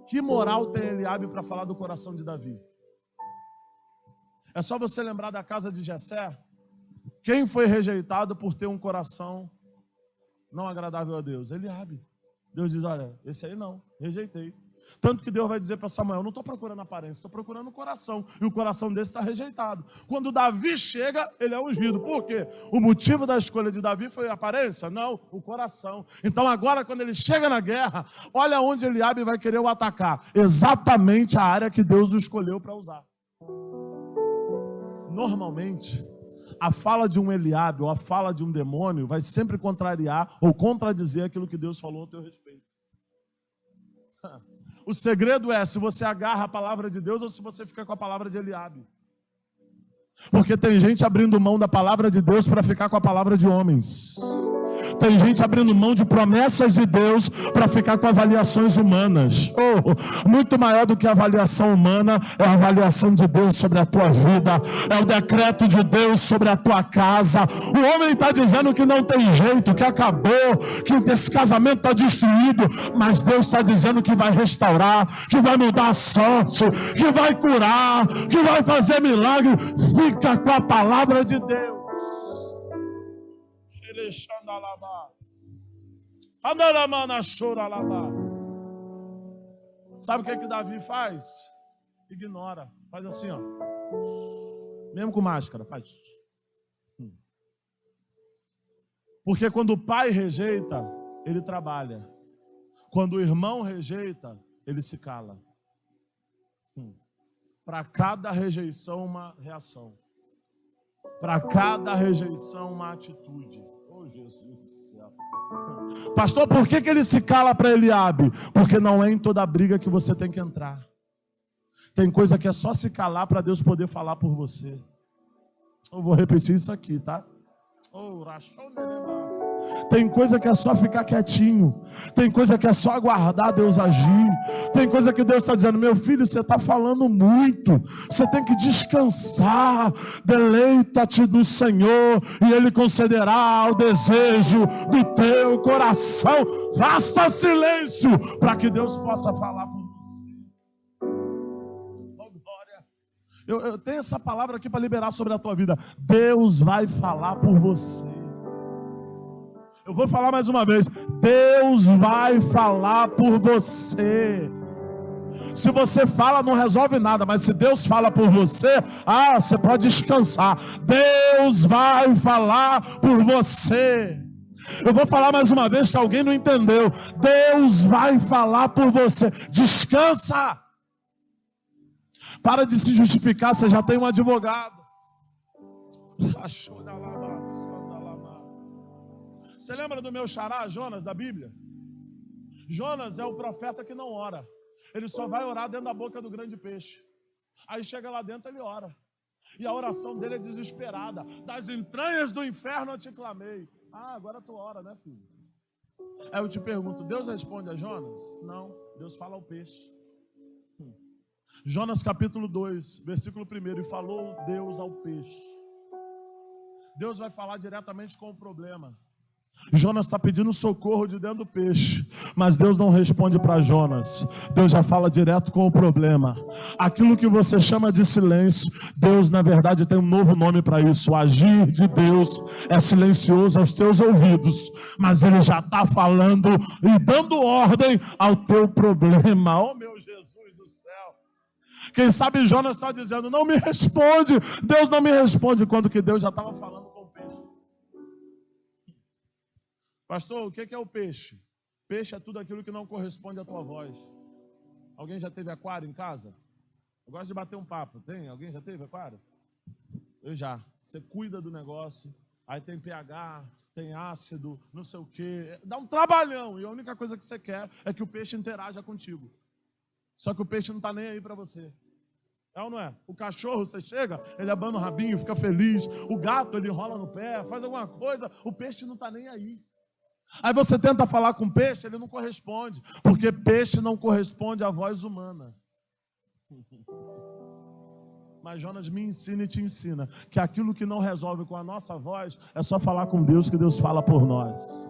que moral tem Eliabe para falar do coração de Davi? É só você lembrar da casa de Jessé. Quem foi rejeitado por ter um coração não agradável a Deus? Eliabe. Deus diz, olha, esse aí não, rejeitei. Tanto que Deus vai dizer para Samuel, não estou procurando aparência, estou procurando o coração. E o coração desse está rejeitado. Quando Davi chega, ele é ungido. Por quê? O motivo da escolha de Davi foi a aparência? Não, o coração. Então agora, quando ele chega na guerra, olha onde Eliabe vai querer o atacar. Exatamente a área que Deus o escolheu para usar. Normalmente, a fala de um Eliabe ou a fala de um demônio vai sempre contrariar ou contradizer aquilo que Deus falou a teu respeito. O segredo é se você agarra a palavra de Deus ou se você fica com a palavra de Eliabe. Porque tem gente abrindo mão da palavra de Deus para ficar com a palavra de homens. Tem gente abrindo mão de promessas de Deus para ficar com avaliações humanas. Muito maior do que a avaliação humana é a avaliação de Deus sobre a tua vida. É o decreto de Deus sobre a tua casa. O homem está dizendo que não tem jeito, que acabou, que esse casamento está destruído. Mas Deus está dizendo que vai restaurar, que vai mudar a sorte, que vai curar, que vai fazer milagre. Fica com a palavra de Deus. Sabe o que Davi faz? Ignora, faz assim, ó. Mesmo com máscara, faz. Porque quando o pai rejeita, ele trabalha. Quando o irmão rejeita, ele se cala. Para cada rejeição, uma reação. Para cada rejeição, uma atitude. Oh, Jesus do céu. Pastor, por que ele se cala para Eliabe? Porque não é em toda briga que você tem que entrar. Tem coisa que é só se calar para Deus poder falar por você. Eu vou repetir isso aqui, tá? Tem coisa que é só ficar quietinho. Tem coisa que é só aguardar Deus agir. Tem coisa que Deus está dizendo, meu filho, você está falando muito. Você tem que descansar. Deleita-te do Senhor e Ele concederá o desejo do teu coração. Faça silêncio para que Deus possa falar por você. Oh, glória. Eu tenho essa palavra aqui para liberar sobre a tua vida. Deus vai falar por você. Eu vou falar mais uma vez. Deus vai falar por você. Se você fala, não resolve nada. Mas se Deus fala por você, você pode descansar. Deus vai falar por você. Eu vou falar mais uma vez que alguém não entendeu. Deus vai falar por você. Descansa. Para de se justificar, você já tem um advogado. Você lembra do meu xará, Jonas, da Bíblia? Jonas é o profeta que não ora. Ele só vai orar dentro da boca do grande peixe. Aí chega lá dentro, ele ora. E a oração dele é desesperada. Das entranhas do inferno eu te clamei. Agora tu ora, né, filho? Aí eu te pergunto, Deus responde a Jonas? Não, Deus fala ao peixe. Jonas capítulo 2, versículo 1. E falou Deus ao peixe. Deus vai falar diretamente com o problema. Jonas está pedindo socorro de dentro do peixe, mas Deus não responde para Jonas. Deus já fala direto com o problema. Aquilo que você chama de silêncio, Deus na verdade tem um novo nome para isso. O agir de Deus é silencioso aos teus ouvidos, mas Ele já está falando e dando ordem ao teu problema. Oh meu Jesus do céu. Quem sabe Jonas está dizendo, não me responde. Deus não me responde, quando que Deus já estava falando com o peixe. Pastor, o que é o peixe? Peixe é tudo aquilo que não corresponde à tua voz. Alguém já teve aquário em casa? Eu gosto de bater um papo. Tem? Alguém já teve aquário? Eu já. Você cuida do negócio, aí tem pH, tem ácido, não sei o quê. Dá um trabalhão e a única coisa que você quer é que o peixe interaja contigo. Só que o peixe não está nem aí para você. É ou não é? O cachorro, você chega, ele abana o rabinho, fica feliz. O gato, ele enrola no pé, faz alguma coisa. O peixe não está nem aí. Aí você tenta falar com peixe, ele não corresponde, porque peixe não corresponde à voz humana. Mas Jonas me ensina e te ensina que aquilo que não resolve com a nossa voz é só falar com Deus, que Deus fala por nós.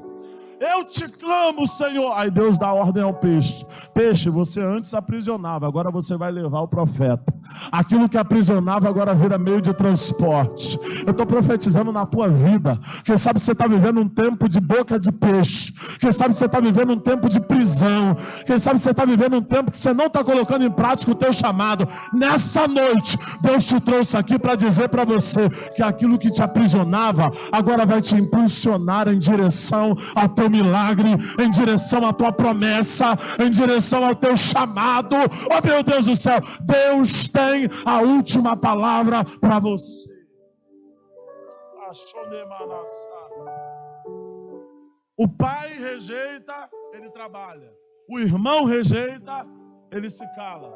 Eu te clamo, Senhor. Aí Deus dá ordem ao peixe. Peixe, você antes aprisionava, agora você vai levar o profeta. Aquilo que aprisionava agora vira meio de transporte. Eu estou profetizando na tua vida. Quem sabe você está vivendo um tempo de boca de peixe. Quem sabe você está vivendo um tempo de prisão. Quem sabe você está vivendo um tempo que você não está colocando em prática o teu chamado. Nessa noite, Deus te trouxe aqui para dizer para você que aquilo que te aprisionava agora vai te impulsionar em direção ao teu milagre, em direção à tua promessa, em direção ao teu chamado. Oh meu Deus do céu, Deus tem a última palavra para você. O pai rejeita, ele trabalha. O irmão rejeita, ele se cala.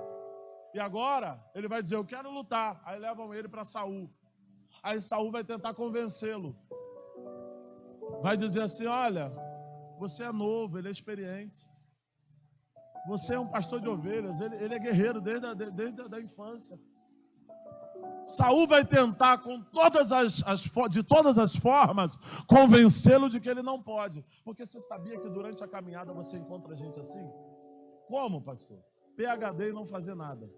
E agora ele vai dizer: eu quero lutar. Aí levam ele para Saul. Aí Saul vai tentar convencê-lo. Vai dizer assim: olha, você é novo, ele é experiente. Você é um pastor de ovelhas, ele é guerreiro desde a infância. Saul vai tentar de todas as formas convencê-lo de que ele não pode. Porque você sabia que durante a caminhada você encontra gente assim? Como, pastor? PhD e não fazer nada.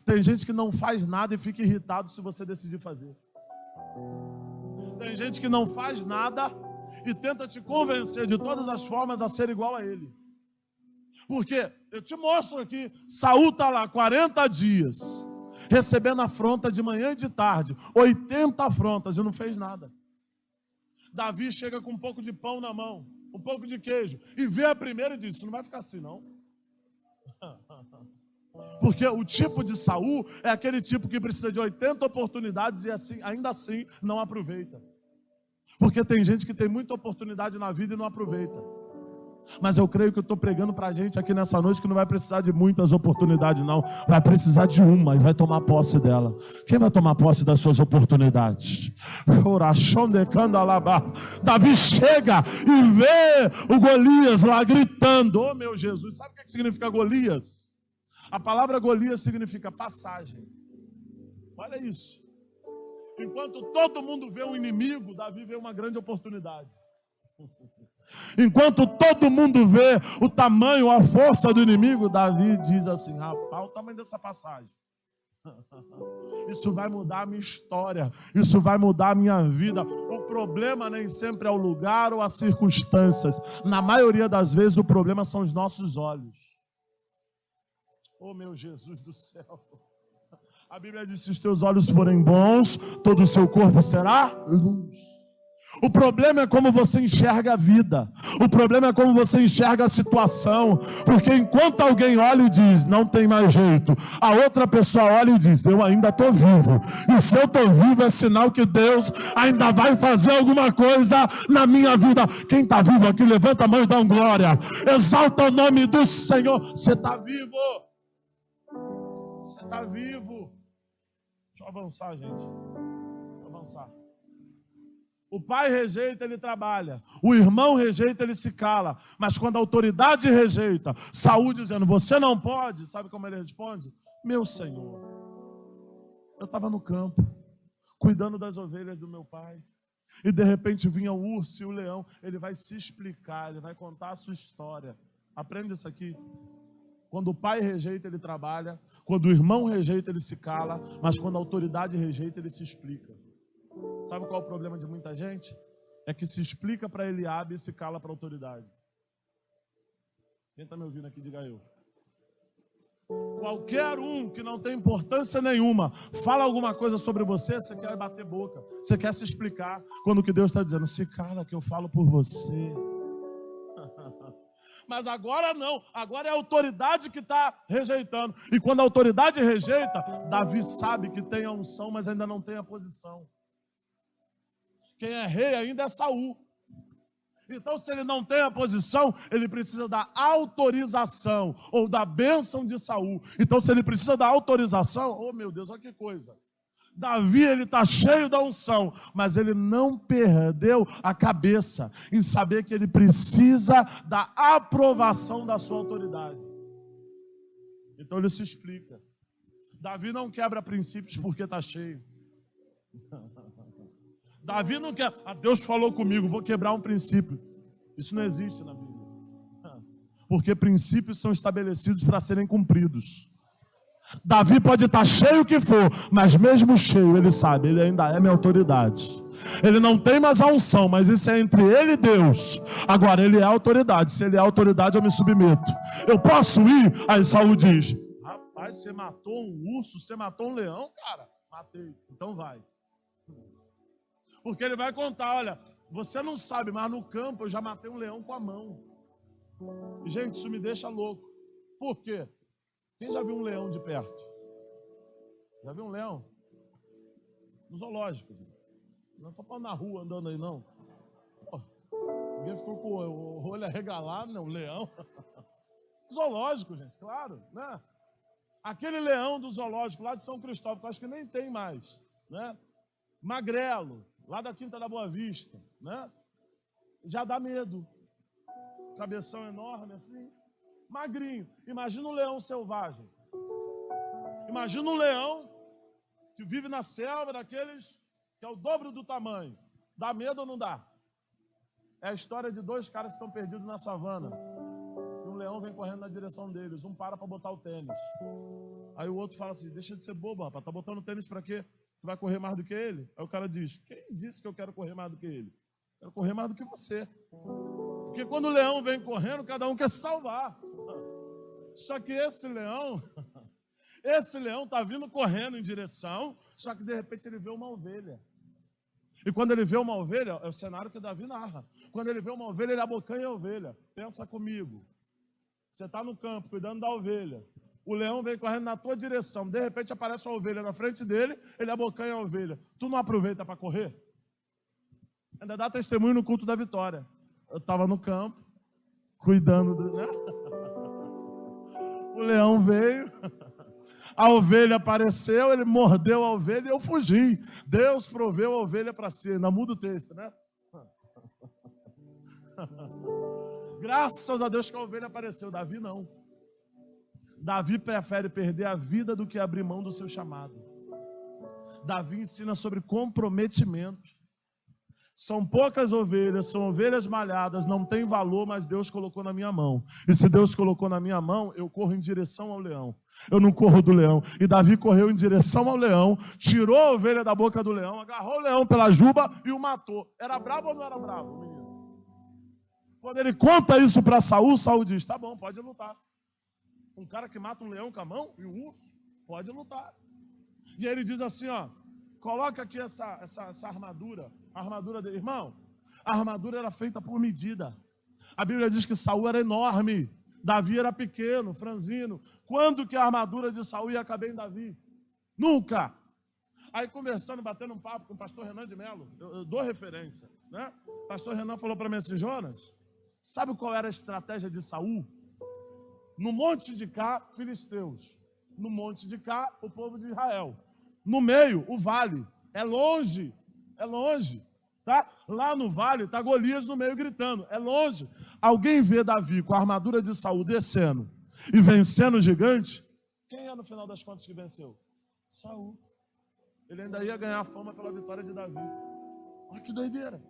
Tem gente que não faz nada e fica irritado se você decidir fazer. Tem gente que não faz nada e tenta te convencer de todas as formas a ser igual a ele. Porque eu te mostro aqui, Saul está lá 40 dias, recebendo afronta de manhã e de tarde, 80 afrontas e não fez nada. Davi chega com um pouco de pão na mão, um pouco de queijo, e vê a primeira e diz: isso não vai ficar assim não. Porque o tipo de Saul é aquele tipo que precisa de 80 oportunidades e assim, ainda assim não aproveita. Porque tem gente que tem muita oportunidade na vida e não aproveita. Mas eu creio que eu estou pregando para a gente aqui nessa noite que não vai precisar de muitas oportunidades não. Vai precisar de uma e vai tomar posse dela. Quem vai tomar posse das suas oportunidades? Davi chega e vê o Golias lá gritando. Oh meu Jesus, sabe o que significa Golias? A palavra Golias significa passagem. Olha isso. Enquanto todo mundo vê um inimigo, Davi vê uma grande oportunidade. Enquanto todo mundo vê o tamanho, a força do inimigo, Davi diz assim: rapaz, o tamanho dessa passagem. Isso vai mudar a minha história. Isso vai mudar a minha vida. O problema nem sempre é o lugar ou as circunstâncias. Na maioria das vezes o problema são os nossos olhos. Oh meu Jesus do céu. A Bíblia diz: se os teus olhos forem bons, todo o seu corpo será luz. O problema é como você enxerga a vida. O problema é como você enxerga a situação. Porque enquanto alguém olha e diz: não tem mais jeito, a outra pessoa olha e diz: eu ainda estou vivo. E se eu estou vivo é sinal que Deus ainda vai fazer alguma coisa na minha vida. Quem está vivo aqui, levanta a mão e dá um glória. Exalta o nome do Senhor. Você está vivo. Você está vivo. Deixa eu avançar, gente. Deixa eu avançar. O pai rejeita, ele trabalha. O irmão rejeita, ele se cala. Mas quando a autoridade rejeita, Saul dizendo: você não pode, sabe como ele responde? Meu Senhor, eu estava no campo, cuidando das ovelhas do meu pai. E de repente vinha o urso e o leão. Ele vai se explicar, ele vai contar a sua história. Aprenda isso aqui. Quando o pai rejeita, ele trabalha. Quando o irmão rejeita, ele se cala. Mas quando a autoridade rejeita, ele se explica. Sabe qual é o problema de muita gente? É que se explica para Eliabe e se cala para a autoridade. Quem está me ouvindo aqui, diga eu. Qualquer um que não tem importância nenhuma, fala alguma coisa sobre você, você quer bater boca, você quer se explicar, quando o que Deus está dizendo: se cala que eu falo por você. Mas agora não, agora é a autoridade que está rejeitando. E quando a autoridade rejeita, Davi sabe que tem a unção, mas ainda não tem a posição. Quem é rei ainda é Saul. Então, se ele não tem a posição, ele precisa da autorização ou da bênção de Saul. Então, se ele precisa da autorização, oh meu Deus, olha que coisa. Davi, ele está cheio da unção, mas ele não perdeu a cabeça em saber que ele precisa da aprovação da sua autoridade. Então, ele se explica. Davi não quebra princípios porque está cheio. Davi não quer: Deus falou comigo, vou quebrar um princípio. Isso não existe na Bíblia. Porque princípios são estabelecidos para serem cumpridos. Davi pode estar cheio o que for, mas mesmo cheio, ele sabe, ele ainda é minha autoridade. Ele não tem mais a unção, mas isso é entre ele e Deus. Agora, ele é autoridade. Se ele é autoridade, eu me submeto. Eu posso ir? Aí Saul diz: rapaz, você matou um urso, você matou um leão, cara? Matei. Então vai. Porque ele vai contar, olha, você não sabe, mas no campo eu já matei um leão com a mão. E, gente, isso me deixa louco. Por quê? Quem já viu um leão de perto? Já viu um leão? No zoológico. Não estou falando na rua andando aí, não. Pô, ninguém ficou com o olho arregalado, não, leão. Zoológico, gente, claro, né? Aquele leão do zoológico lá de São Cristóvão, que eu acho que nem tem mais, né? Magrelo, lá da Quinta da Boa Vista, né? Já dá medo. Cabeção enorme assim, magrinho. Imagina um leão selvagem. Imagina um leão que vive na selva, daqueles que é o dobro do tamanho. Dá medo ou não dá? É a história de dois caras que estão perdidos na savana. E um leão vem correndo na direção deles. Um para botar o tênis. Aí o outro fala assim: deixa de ser bobo, rapaz. Tá botando tênis para quê? Tu vai correr mais do que ele? Aí o cara diz: quem disse que eu quero correr mais do que ele? Quero correr mais do que você. Porque quando o leão vem correndo, cada um quer se salvar. Só que esse leão está vindo correndo em direção, só que de repente ele vê uma ovelha. E quando ele vê uma ovelha, é o cenário que Davi narra. Quando ele vê uma ovelha, ele abocanha a ovelha. Pensa comigo. Você está no campo, cuidando da ovelha. O leão vem correndo na tua direção. De repente aparece uma ovelha na frente dele, ele abocanha a ovelha. Tu não aproveita para correr? Ainda dá testemunho no culto da vitória. Eu estava no campo, cuidando do... né? O leão veio, a ovelha apareceu, ele mordeu a ovelha e eu fugi. Deus proveu a ovelha para si. Ainda muda o texto, né? Graças a Deus que a ovelha apareceu. Davi não. Davi prefere perder a vida do que abrir mão do seu chamado. Davi ensina sobre comprometimento. São poucas ovelhas, são ovelhas malhadas, não tem valor, mas Deus colocou na minha mão. E se Deus colocou na minha mão, eu corro em direção ao leão. Eu não corro do leão. E Davi correu em direção ao leão, tirou a ovelha da boca do leão, agarrou o leão pela juba e o matou. Era bravo ou não era bravo, menino? Quando ele conta isso para Saul, Saul diz: tá bom, pode lutar. Um cara que mata um leão com a mão e um urso, pode lutar. E aí ele diz assim, ó: coloca aqui essa armadura. A armadura dele, irmão, a armadura era feita por medida. A Bíblia diz que Saul era enorme, Davi era pequeno, franzino. Quando que a armadura de Saul ia caber em Davi? Nunca. Aí conversando, batendo um papo com o pastor Renan de Melo, eu dou referência, né? O pastor Renan falou para mim assim: Jonas, sabe qual era a estratégia de Saul? No monte de cá, filisteus. No monte de cá, o povo de Israel. No meio, o vale. É longe. É longe, tá? Lá no vale está Golias no meio gritando. É longe. Alguém vê Davi com a armadura de Saul descendo e vencendo o gigante? Quem é no final das contas que venceu? Saul. Ele ainda ia ganhar fama pela vitória de Davi. Olha que doideira.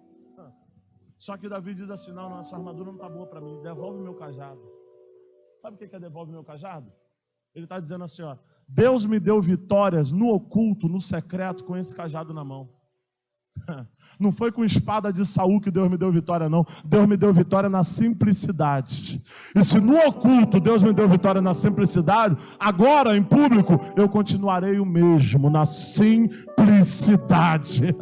Só que Davi diz assim: não, essa armadura não está boa para mim. Devolve meu cajado. Sabe o que é devolve meu cajado? Ele está dizendo assim, ó: Deus me deu vitórias no oculto, no secreto, com esse cajado na mão. Não foi com espada de Saul que Deus me deu vitória, não. Deus me deu vitória na simplicidade. E se no oculto Deus me deu vitória na simplicidade, agora em público eu continuarei o mesmo, na simplicidade.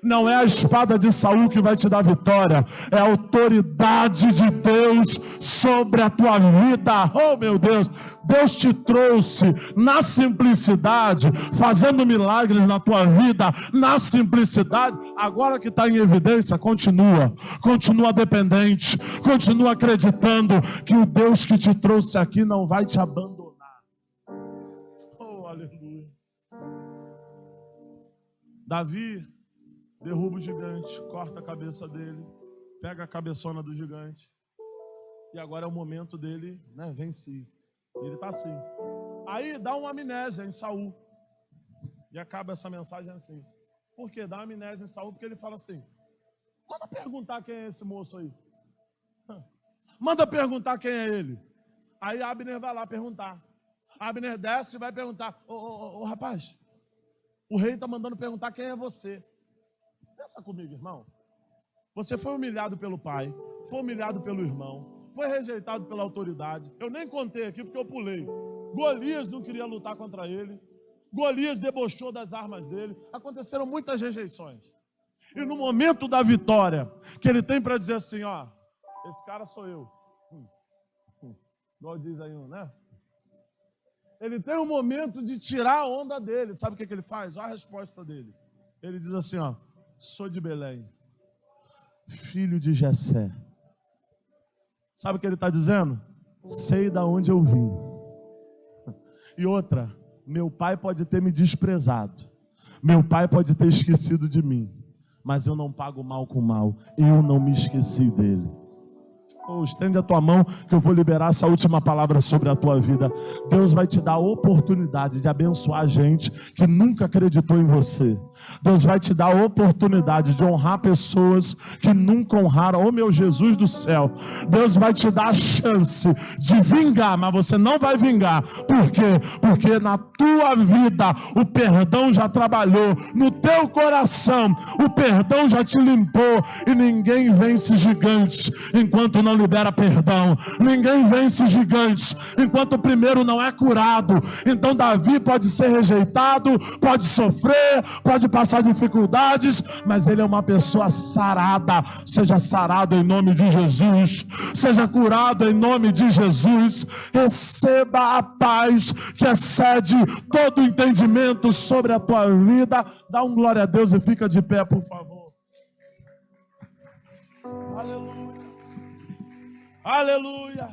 Não é a espada de Saul que vai te dar vitória, é a autoridade de Deus sobre a tua vida. Oh meu Deus, Deus te trouxe na simplicidade, fazendo milagres na tua vida, na simplicidade. Agora que está em evidência, continua dependente, continua acreditando que o Deus que te trouxe aqui não vai te abandonar. Oh, aleluia. Davi derruba o gigante, corta a cabeça dele, pega a cabeçona do gigante, e agora é o momento dele, né, vencer. E ele está assim. Aí dá uma amnésia em Saul, e acaba essa mensagem assim. Por que dá amnésia em Saul? Porque ele fala assim: manda perguntar quem é esse moço aí. Manda perguntar quem é ele. Aí Abner vai lá perguntar. Abner desce e vai perguntar: ô rapaz, o rei está mandando perguntar quem é você. Pensa comigo, irmão. Você foi humilhado pelo pai, foi humilhado pelo irmão, foi rejeitado pela autoridade. Eu nem contei aqui porque eu pulei. Golias não queria lutar contra ele. Golias debochou das armas dele. Aconteceram muitas rejeições. E no momento da vitória, que ele tem para dizer assim, ó, esse cara sou eu. Igual diz aí, né? Ele tem um momento de tirar a onda dele. Sabe o que ele faz? Olha a resposta dele. Ele diz assim, ó, sou de Belém, filho de Jessé. Sabe o que ele está dizendo? Sei da onde eu vim. E outra, meu pai pode ter me desprezado, meu pai pode ter esquecido de mim, mas eu não pago mal com mal, eu não me esqueci dele. Estende a tua mão que eu vou liberar essa última palavra sobre a tua vida. Deus vai te dar a oportunidade de abençoar gente que nunca acreditou em você. Deus vai te dar a oportunidade de honrar pessoas que nunca honraram. Oh meu Jesus do céu, Deus vai te dar a chance de vingar, mas você não vai vingar. Por quê? Porque na tua vida o perdão já trabalhou, no teu coração o perdão já te limpou. E ninguém vence gigantes enquanto não libera perdão. Ninguém vence gigantes enquanto o primeiro não é curado. Então Davi pode ser rejeitado, pode sofrer, pode passar dificuldades, mas ele é uma pessoa sarada. Seja sarado em nome de Jesus, seja curado em nome de Jesus. Receba a paz que excede todo entendimento sobre a tua vida. Dá um glória a Deus e fica de pé, por favor. Aleluia. Aleluia.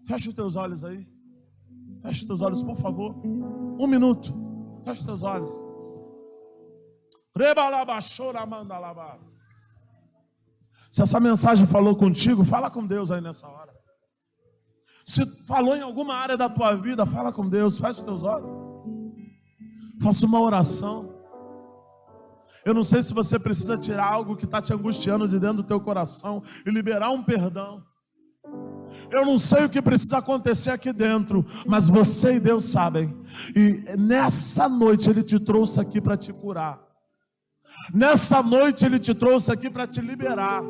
Fecha os teus olhos aí. Fecha os teus olhos, por favor. 1 minuto. Fecha os teus olhos. Se essa mensagem falou contigo, fala com Deus aí nessa hora. Se falou em alguma área da tua vida, fala com Deus. Fecha os teus olhos. Faça uma oração. Eu não sei se você precisa tirar algo que está te angustiando de dentro do teu coração e liberar um perdão. Eu não sei o que precisa acontecer aqui dentro, mas você e Deus sabem. E nessa noite Ele te trouxe aqui para te curar. Nessa noite Ele te trouxe aqui para te liberar.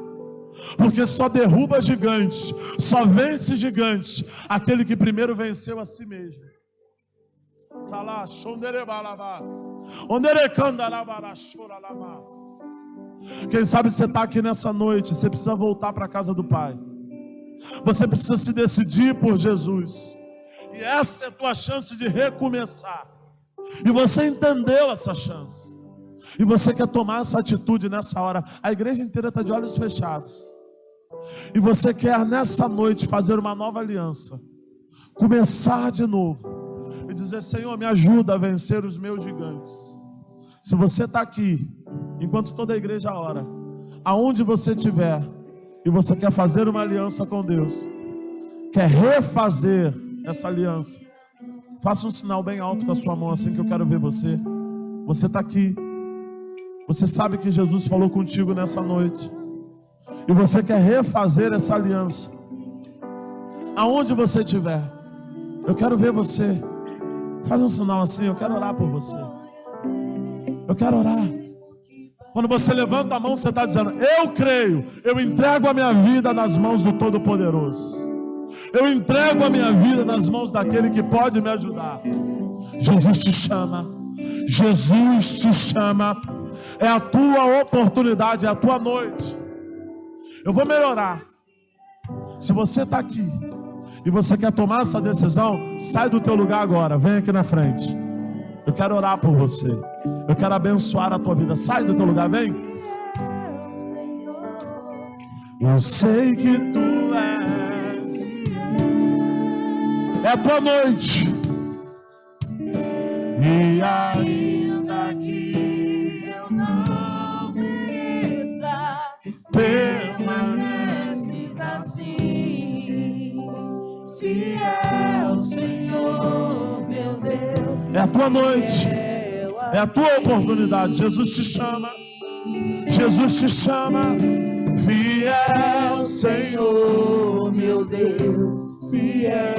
Porque só derruba gigantes, só vence gigantes aquele que primeiro venceu a si mesmo. Quem sabe você está aqui nessa noite, você precisa voltar para a casa do Pai. Você precisa se decidir por Jesus. E essa é a tua chance de recomeçar. E você entendeu essa chance. E você quer tomar essa atitude nessa hora. A igreja inteira está de olhos fechados. E você quer nessa noite fazer uma nova aliança. Começar de novo. E dizer, Senhor, me ajuda a vencer os meus gigantes. Se você está aqui, enquanto toda a igreja ora, aonde você estiver, e você quer fazer uma aliança com Deus, quer refazer essa aliança, faça um sinal bem alto com a sua mão assim que eu quero ver você. Você está aqui, você sabe que Jesus falou contigo nessa noite, e você quer refazer essa aliança. Aonde você estiver, eu quero ver você. Faz um sinal assim, eu quero orar por você. Eu quero orar. Quando você levanta a mão, você está dizendo, eu creio, eu entrego a minha vida nas mãos do Todo-Poderoso. Eu entrego a minha vida nas mãos daquele que pode me ajudar. Jesus te chama. Jesus te chama. É a tua oportunidade, é a tua noite. Eu vou melhorar. Se você está aqui e você quer tomar essa decisão, sai do teu lugar agora, vem aqui na frente. Eu quero orar por você. Eu quero abençoar a tua vida. Sai do teu lugar, vem. Eu sei que tu és. É a tua noite. E ainda que eu não mereça, permaneces assim, fiel, Senhor, meu Deus. É a tua noite, é a tua oportunidade. Jesus te chama, Jesus te chama. Fiel, Senhor, meu Deus, fiel.